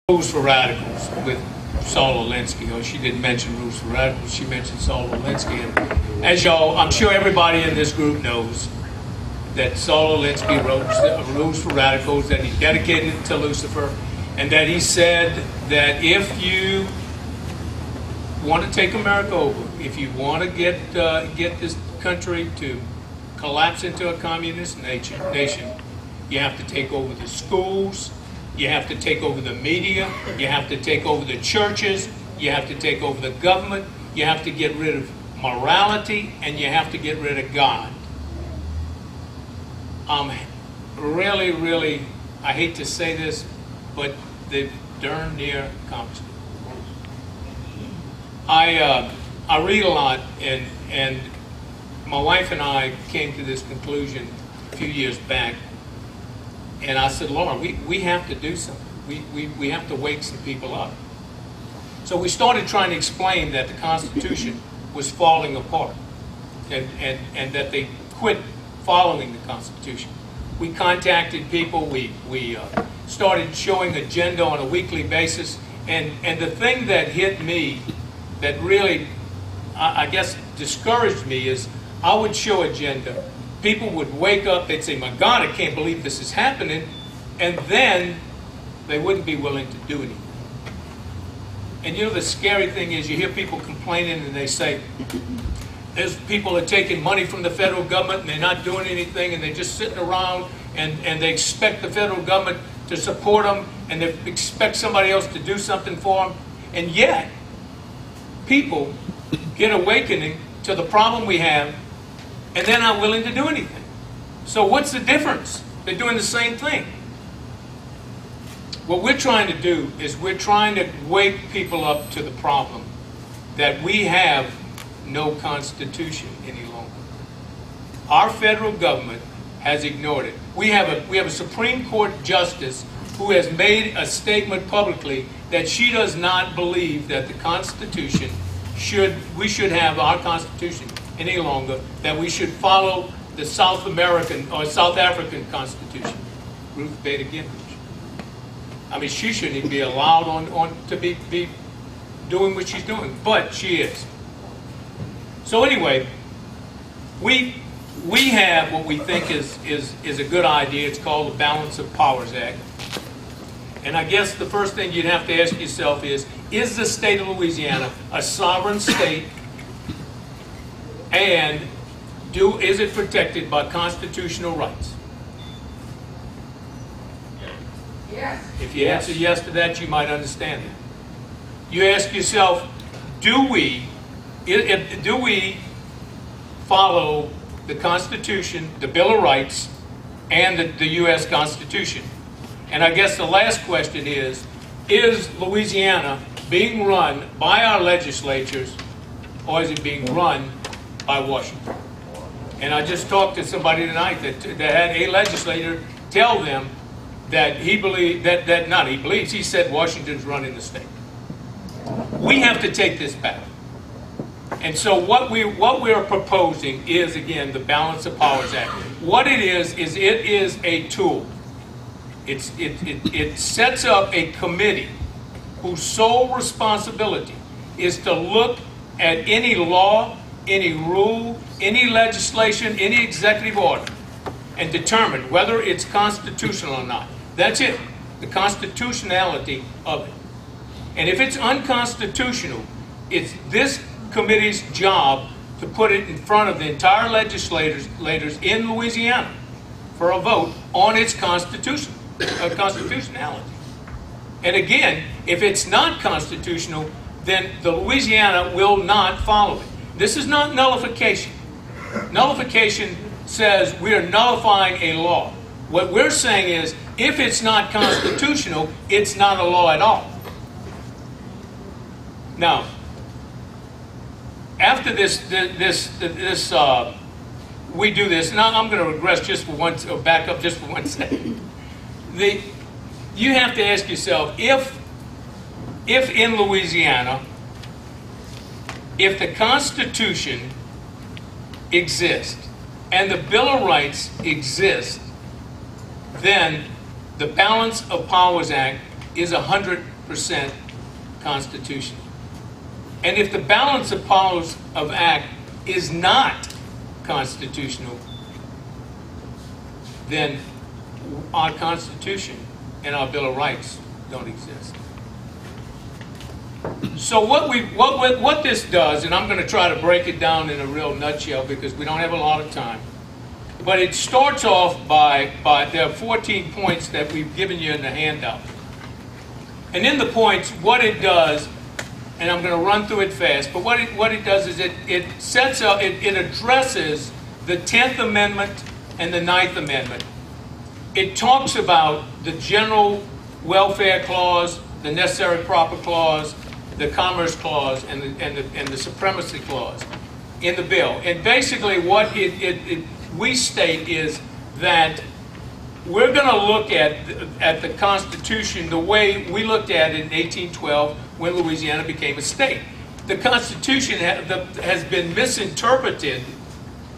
Rules for Radicals with Saul Alinsky. Oh, she didn't mention Rules for Radicals, she mentioned Saul Alinsky. And as y'all, I'm sure everybody in this group knows that Saul Alinsky wrote Rules for Radicals, that he dedicated it to Lucifer, and that he said that if you want to take America over, if you want to get this country to collapse into a communist nation, you have to take over the schools, you have to take over the media, you have to take over the churches, you have to take over the government, you have to get rid of morality, and you have to get rid of God. Really, I hate to say this, but they've darn near accomplished it. I read a lot, and my wife and I came to this conclusion a few years back. And I said, Laura, we have to do something. We have to wake some people up. So we started trying to explain that the Constitution was falling apart and that they quit following the Constitution. We contacted people. We started showing agenda on a weekly basis. And the thing that hit me that really, I guess, discouraged me is I would show agenda. People would wake up, they'd say, my God, I can't believe this is happening, and then they wouldn't be willing to do anything. And you know, the scary thing is you hear people complaining and they say, there's people that are taking money from the federal government and they're not doing anything and they're just sitting around and they expect the federal government to support them and they expect somebody else to do something for them. And yet, people get awakening to the problem we have and they're not willing to do anything. So what's the difference? They're doing the same thing. What we're trying to do is we're trying to wake people up to the problem that we have no Constitution any longer. Our federal government has ignored it. We have a Supreme Court justice who has made a statement publicly that she does not believe that the Constitution we should have our Constitution any longer, that we should follow the South American or South African Constitution. Ruth Bader Ginsburg. I mean, she shouldn't even be allowed to be doing what she's doing, but she is. So anyway, we have what we think is a good idea. It's called the Balance of Powers Act. And I guess the first thing you'd have to ask yourself is the state of Louisiana a sovereign state? And is it protected by constitutional rights? Yes. If you answer yes to that, you might understand it. You ask yourself, do we follow the Constitution, the Bill of Rights, and the U.S. Constitution? And I guess the last question is Louisiana being run by our legislatures, or is it being run by Washington? And I just talked to somebody tonight that had a legislator tell them that he said Washington's running the state. We have to take this back. And so what we're proposing is, again, the Balance of Powers Act. What it is a tool. It sets up a committee whose sole responsibility is to look at any law, any rule, any legislation, any executive order, and determine whether it's constitutional or not. That's it, the constitutionality of it. And if it's unconstitutional, it's this committee's job to put it in front of the entire legislators in Louisiana for a vote on its constitutionality. And again, if it's not constitutional, then the Louisiana will not follow it. This is not nullification. Nullification says we are nullifying a law. What we're saying is, if it's not constitutional, it's not a law at all. Now, after we do this. Now I'm going to regress just for one, or back up just for 1 second. You have to ask yourself, if in Louisiana, if the Constitution exists and the Bill of Rights exists, then the Balance of Powers Act is 100% 100% constitutional. And if the balance of powers of act is not constitutional, then our Constitution and our Bill of Rights don't exist. So what this does, and I'm going to try to break it down in a real nutshell because we don't have a lot of time, but it starts off by there are 14 points that we've given you in the handout. And in the points, what it does, and I'm going to run through it fast, but what it does is it sets up, it addresses the 10th Amendment and the 9th Amendment. It talks about the general welfare clause, the necessary proper clause, the commerce clause, and the supremacy clause in the bill. And basically what we state is that we're going to look at the Constitution the way we looked at it in 1812 when Louisiana became a state. The Constitution has been misinterpreted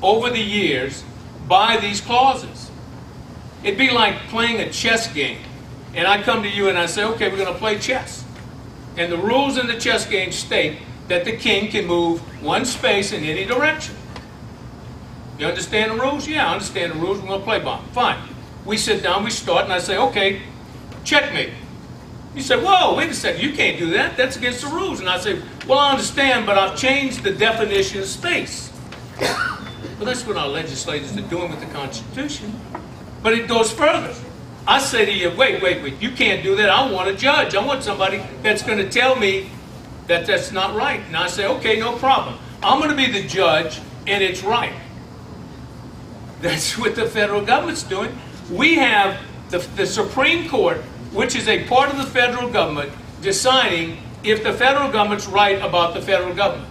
over the years by these clauses. It'd be like playing a chess game. And I come to you and I say, okay, we're going to play chess. And the rules in the chess game state that the king can move one space in any direction. You understand the rules? Yeah, I understand the rules. We're going to play bomb. Fine. We sit down, we start, and I say, okay, checkmate. You say, whoa, wait a second, you can't do that. That's against the rules. And I say, well, I understand, but I've changed the definition of space. Well, that's what our legislators are doing with the Constitution. But it goes further. I say to you, wait, you can't do that. I want a judge. I want somebody that's going to tell me that that's not right. And I say, okay, no problem. I'm going to be the judge, and it's right. That's what the federal government's doing. We have the Supreme Court, which is a part of the federal government, deciding if the federal government's right about the federal government.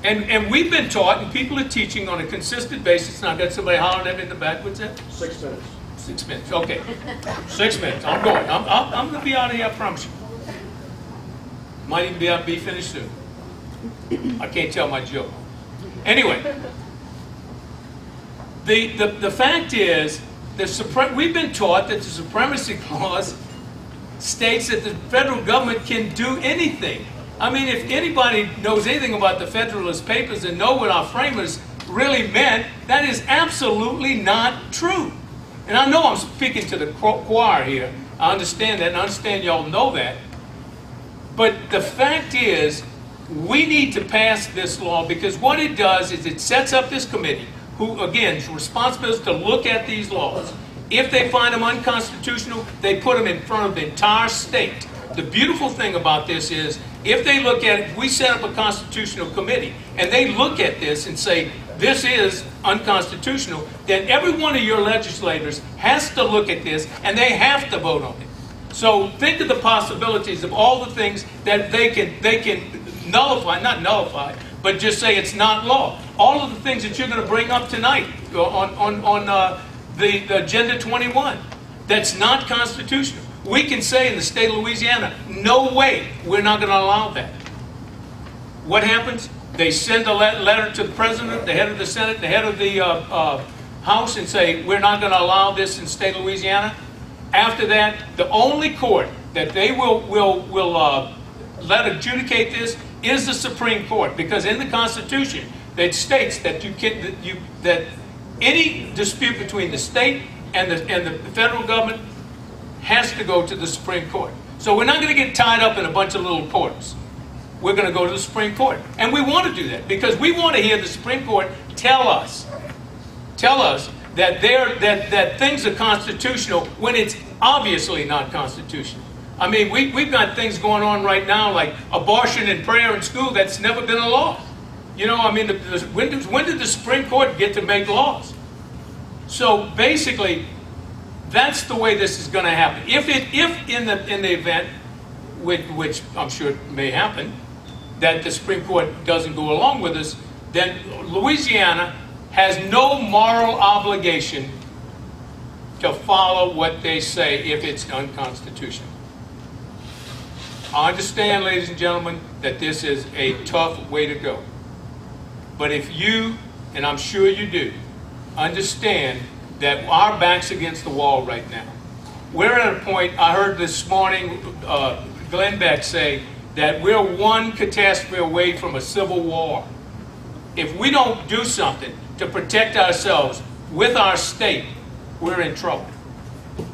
And we've been taught, and people are teaching on a consistent basis. Now, I got somebody hollering at me in the back. What's that? 6 minutes. 6 minutes. Okay. 6 minutes. I'm going. I'm going to be out of here, I promise you. Might even be finished soon. I can't tell my joke. Anyway, the fact is, we've been taught that the Supremacy Clause states that the federal government can do anything. I mean, if anybody knows anything about the Federalist Papers and know what our framers really meant, that is absolutely not true. And I know I'm speaking to the choir here. I understand that, and I understand y'all know that. But the fact is, we need to pass this law because what it does is it sets up this committee who, again, is responsible to look at these laws. If they find them unconstitutional, they put them in front of the entire state. The beautiful thing about this is, if they look at it, we set up a constitutional committee, and they look at this and say, this is unconstitutional, then every one of your legislators has to look at this, and they have to vote on it. So think of the possibilities of all the things that they can nullify, not nullify, but just say it's not law. All of the things that you're going to bring up tonight on the Agenda 21, that's not constitutional. We can say in the state of Louisiana, no way, we're not going to allow that. What happens? They send a letter to the president, the head of the Senate, the head of the House, and say, we're not going to allow this in the state of Louisiana. After that, the only court that they will let adjudicate this is the Supreme Court, because in the Constitution, it states that that any dispute between the state and the federal government has to go to the Supreme Court. So we're not going to get tied up in a bunch of little courts. We're going to go to the Supreme Court. And we want to do that because we want to hear the Supreme Court tell us that that things are constitutional when it's obviously not constitutional. I mean, we've got things going on right now like abortion and prayer in school that's never been a law. You know, I mean, when did the Supreme Court get to make laws? So basically, that's the way this is going to happen. If in the event, which I'm sure may happen, that the Supreme Court doesn't go along with us, then Louisiana has no moral obligation to follow what they say if it's unconstitutional. I understand, ladies and gentlemen, that this is a tough way to go. But if you, and I'm sure you do, understand that our back's against the wall right now. we're at a point, I heard this morning Glenn Beck say that we're one catastrophe away from a civil war. If we don't do something to protect ourselves with our state, we're in trouble.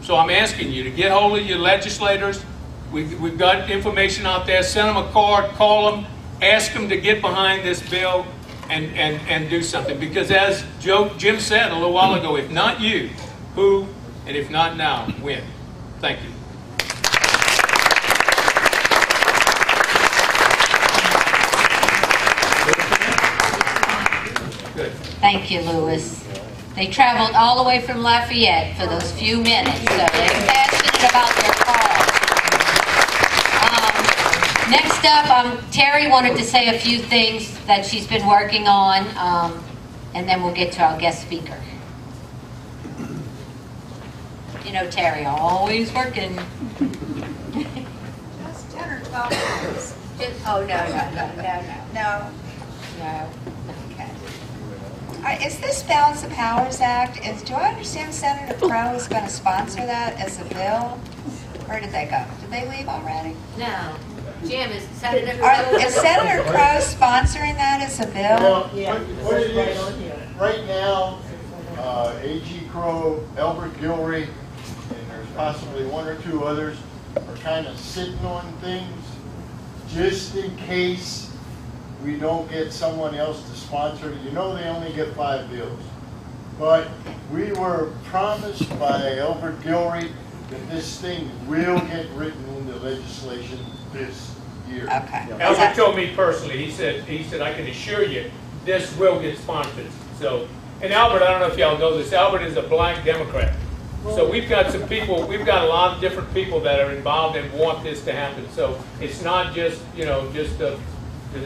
So I'm asking you to get hold of your legislators. We've got information out there. Send them a card, call them, ask them to get behind this bill and do something. Because as Jim said a little while ago, if not you, who, and if not now, when? Thank you. Good. Thank you, Louis. They traveled all the way from Lafayette for those few minutes, so they're passionate about their cause. Next up, Terry wanted to say a few things that she's been working on, and then we'll get to our guest speaker. You know, Terry, always working. Just 10 or 12 minutes. Oh, no. No. No. Okay. Is this Balance of Powers Act, do I understand Senator Crow is going to sponsor that as a bill? Where did they go? Did they leave already? No. Jim, is Senator Is Senator Crow sponsoring that as a bill? Well, what it is, right now, A.G. Crow, Albert Gilry, and there's possibly one or two others, are kind of sitting on things just in case we don't get someone else to sponsor it. You know they only get 5 bills. But we were promised by Albert Gilry that this thing will get written into legislation this year. Okay. Albert told me personally, he said, I can assure you, this will get sponsored. So, and Albert, I don't know if y'all know this, Albert is a black Democrat. So we've got some people, we've got a lot of different people that are involved and want this to happen. So it's not just, just the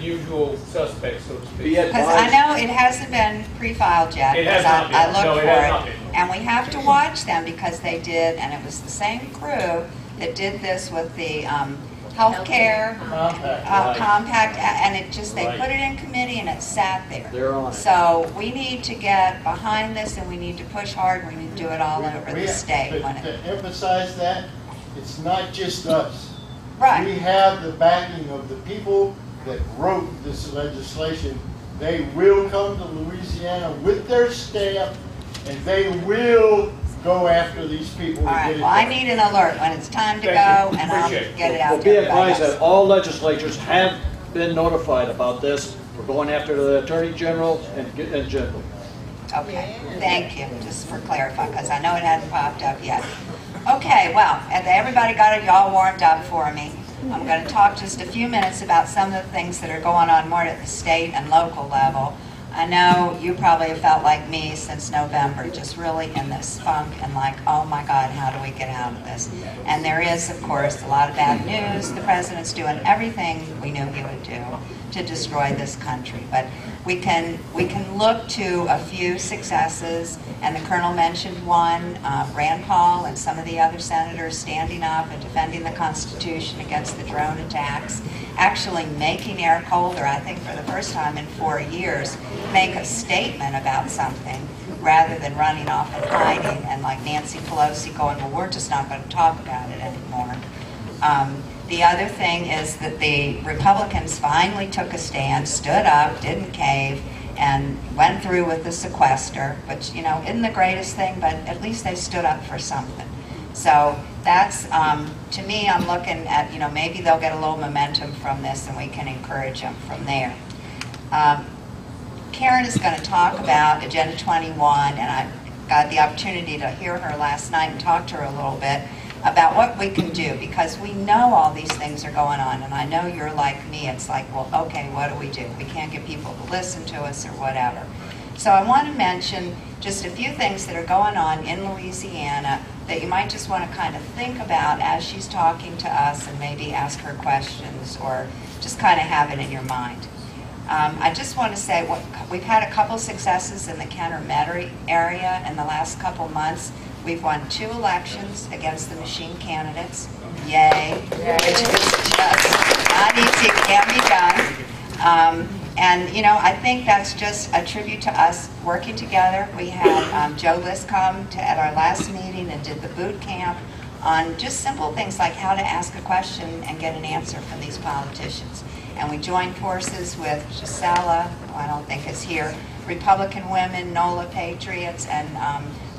usual suspects, so to speak. Because I know it hasn't been pre-filed yet. It has not been. I looked No, it for has it. not been. And we have to watch them because they did, and it was the same crew that did this with the healthcare compact, and it just, they put it in committee and it sat there. They're on it. So we need to get behind this and we need to push hard. We need to do it all over the state. But to emphasize that, it's not just us. Right. We have the backing of the people that wrote this legislation. They will come to Louisiana with their staff, and they will go after these people. All right, well, I need an alert when it's time to go, and I'll get it out Well, to be everybody advised else. that all legislatures have been notified about this. We're going after the Attorney General and General. Okay, thank you, just for clarifying, because I know it hadn't popped up yet. Okay, well, have everybody got it all warmed up for me? I'm going to talk just a few minutes about some of the things that are going on more at the state and local level. I know you probably have felt like me since November, just really in this funk and like, oh my God, how do we get out of this? And there is, of course, a lot of bad news. The president's doing everything we knew he would do to destroy this country. But we can look to a few successes, and the Colonel mentioned one, Rand Paul and some of the other senators standing up and defending the Constitution against the drone attacks, actually making Eric Holder, I think for the first time in 4 years, make a statement about something rather than running off and hiding and like Nancy Pelosi going, well, we're just not going to talk about it anymore. The other thing is that the Republicans finally took a stand, stood up, didn't cave, and went through with the sequester, which, isn't the greatest thing, but at least they stood up for something. So that's, to me, I'm looking at, maybe they'll get a little momentum from this and we can encourage them from there. Karen is going to talk about Agenda 21, and I got the opportunity to hear her last night and talk to her a little bit about what we can do, because we know all these things are going on, and I know you're like me. It's like, well, okay, what do? We can't get people to listen to us or whatever. So I want to mention just a few things that are going on in Louisiana that you might just want to kind of think about as she's talking to us, and maybe ask her questions or just kind of have it in your mind. I just want to say we've had a couple successes in the Kenner-Metairie area in the last couple months. We've won 2 elections against the machine candidates. Yay. Which is just not easy. It can be done. And, I think that's just a tribute to us working together. We had Joe List come at our last meeting and did the boot camp on just simple things like how to ask a question and get an answer from these politicians. And we joined forces with Gisela, who I don't think is here, Republican Women, NOLA Patriots, and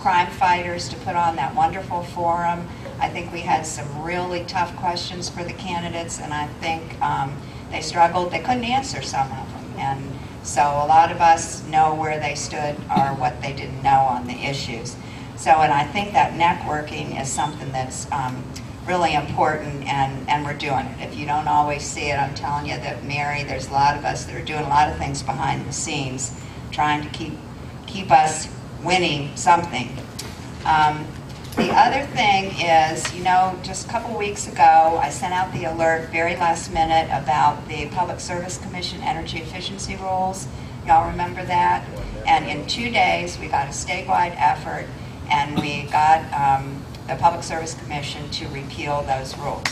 crime fighters to put on that wonderful forum. I think we had some really tough questions for the candidates, and I think they struggled. They couldn't answer some of them. And so a lot of us know where they stood or what they didn't know on the issues. So, and I think that networking is something that's really important, and we're doing it. If you don't always see it, I'm telling you that Mary, there's a lot of us that are doing a lot of things behind the scenes, trying to keep us winning something. The other thing is, you know, just a couple weeks ago, I sent out the alert very last minute about the Public Service Commission energy efficiency rules. Y'all remember that? And in 2 days, we got a statewide effort, and we got the Public Service Commission to repeal those rules.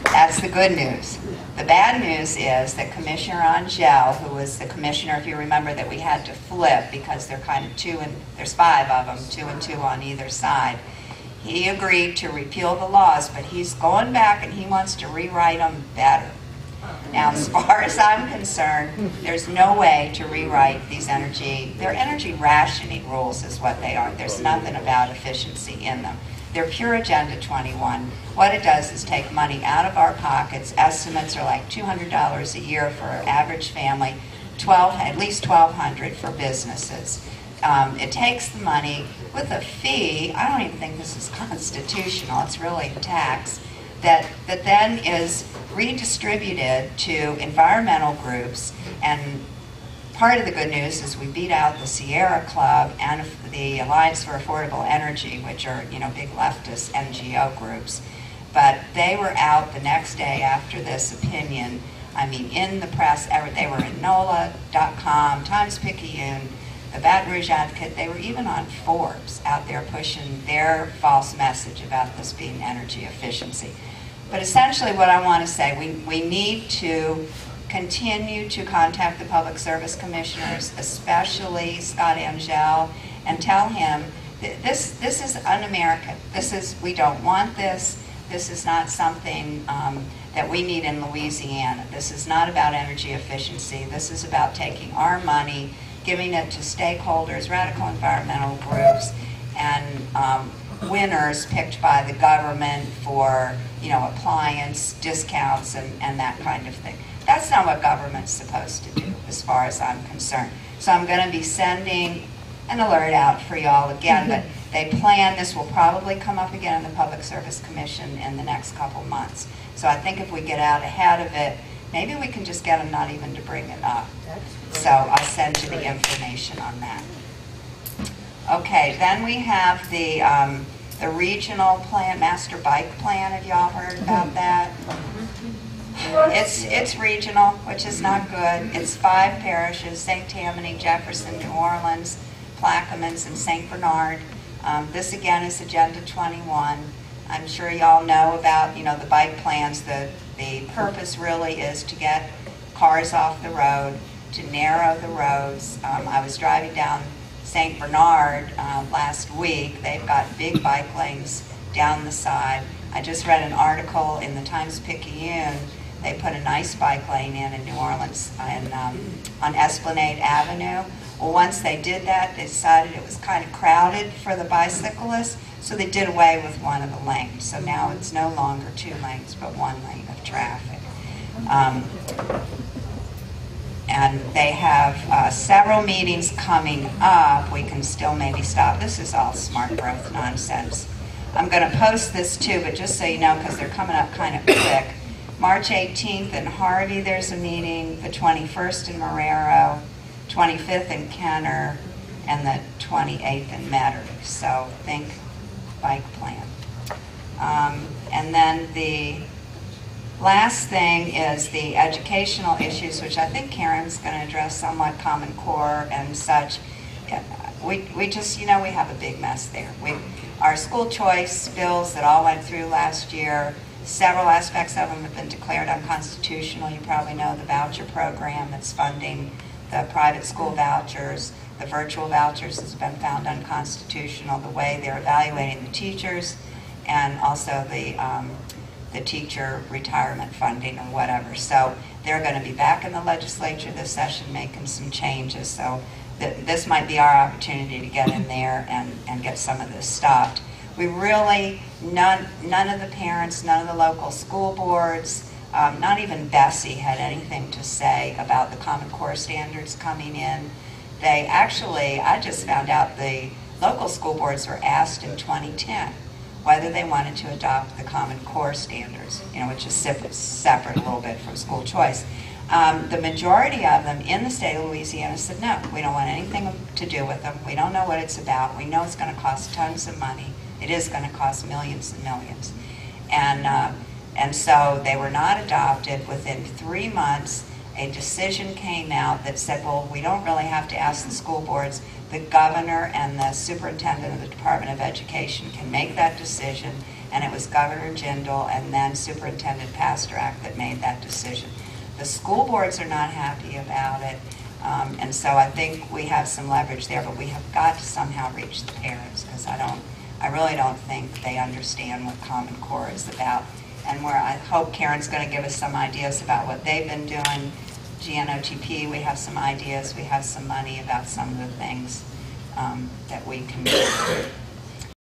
That's the good news. The bad news is that Commissioner Angel, who was the commissioner, if you remember, that we had to flip because they're kind of there's 5 of them, 2 and 2 on either side. He agreed to repeal the laws, but he's going back and he wants to rewrite them better. Now, as far as I'm concerned, there's no way to rewrite these they're energy rationing rules is what they are. There's nothing about efficiency in them. They're pure Agenda 21. What it does is take money out of our pockets. Estimates are like $200 a year for an average family, at least $1,200 for businesses. It takes the money with a fee. I don't even think this is constitutional. It's really a tax that then is redistributed to environmental groups. And part of the good news is we beat out the Sierra Club and the Alliance for Affordable Energy, which are, you know, big leftist NGO groups. But they were out the next day after this opinion. I mean, in the press, they were in NOLA.com, Times-Picayune, the Baton Rouge Advocate. They were even on Forbes out there pushing their false message about this being energy efficiency. But essentially what I want to say, we need to continue to contact the public service commissioners, especially Scott Angel, and tell him that this is un-American. We don't want this. This is not something that we need in Louisiana. This is not about energy efficiency. This is about taking our money, giving it to stakeholders, radical environmental groups, and winners picked by the government for, you know, appliance discounts and that kind of thing. That's not what government's supposed to do, as far as I'm concerned. So I'm going to be sending an alert out for y'all again, but they plan, this will probably come up again in the Public Service Commission in the next couple months. So I think if we get out ahead of it, maybe we can just get them not even to bring it up. So I'll send you the information on that. Okay, then we have the regional plan, master bike plan. Have y'all heard about that? It's regional, which is not good. It's 5 parishes: St. Tammany, Jefferson, New Orleans, Plaquemines, and St. Bernard. This again is Agenda 21. I'm sure y'all know about, you know, the bike plans. The purpose really is to get cars off the road, to narrow the roads. I was driving down St. Bernard last week. They've got big bike lanes down the side. I just read an article in the Times-Picayune. They put a nice bike lane in New Orleans on Esplanade Avenue. Well, once they did that, they decided it was kind of crowded for the bicyclists, so they did away with one of the lanes. So now it's no longer 2 lanes, but 1 lane of traffic. And they have several meetings coming up. We can still maybe stop. This is all smart growth nonsense. I'm going to post this too, but just so you know, because they're coming up kind of quick. March 18th in Harvey, there's a meeting. The 21st in Marrero, 25th in Kenner, and the 28th in Metairie. So think bike plan. And then the last thing is the educational issues, which I think Karen's going to address somewhat, Common Core and such. We just, you know, we have a big mess there. Our school choice bills that all went through last year, several aspects of them have been declared unconstitutional. You probably know the voucher program that's funding the private school vouchers, The virtual vouchers has been found unconstitutional, the way they're evaluating the teachers, and also the teacher retirement funding or whatever. So they're going to be back in the legislature this session making some changes. So this might be our opportunity to get in there and get some of this stopped. We really, none of the parents, none of the local school boards, not even Bessie had anything to say about the Common Core standards coming in. They actually, I just found out the local school boards were asked in 2010 whether they wanted to adopt the Common Core standards, which is separate a little bit from school choice. The majority of them in the state of Louisiana said, no, we don't want anything to do with them. We don't know what it's about. We know it's going to cost tons of money. It is going to cost millions and millions. And so they were not adopted. Within 3 months, a decision came out that said, well, we don't really have to ask the school boards. The governor and the superintendent of the Department of Education can make that decision. And it was Governor Jindal and then Superintendent Pasternak that made that decision. The school boards are not happy about it. And so I think we have some leverage there, but we have got to somehow reach the parents, because I really don't think they understand what Common Core is about. And where I hope Karen's going to give us some ideas about what they've been doing. GNOTP, we have some ideas, we have some money about some of the things that we can do.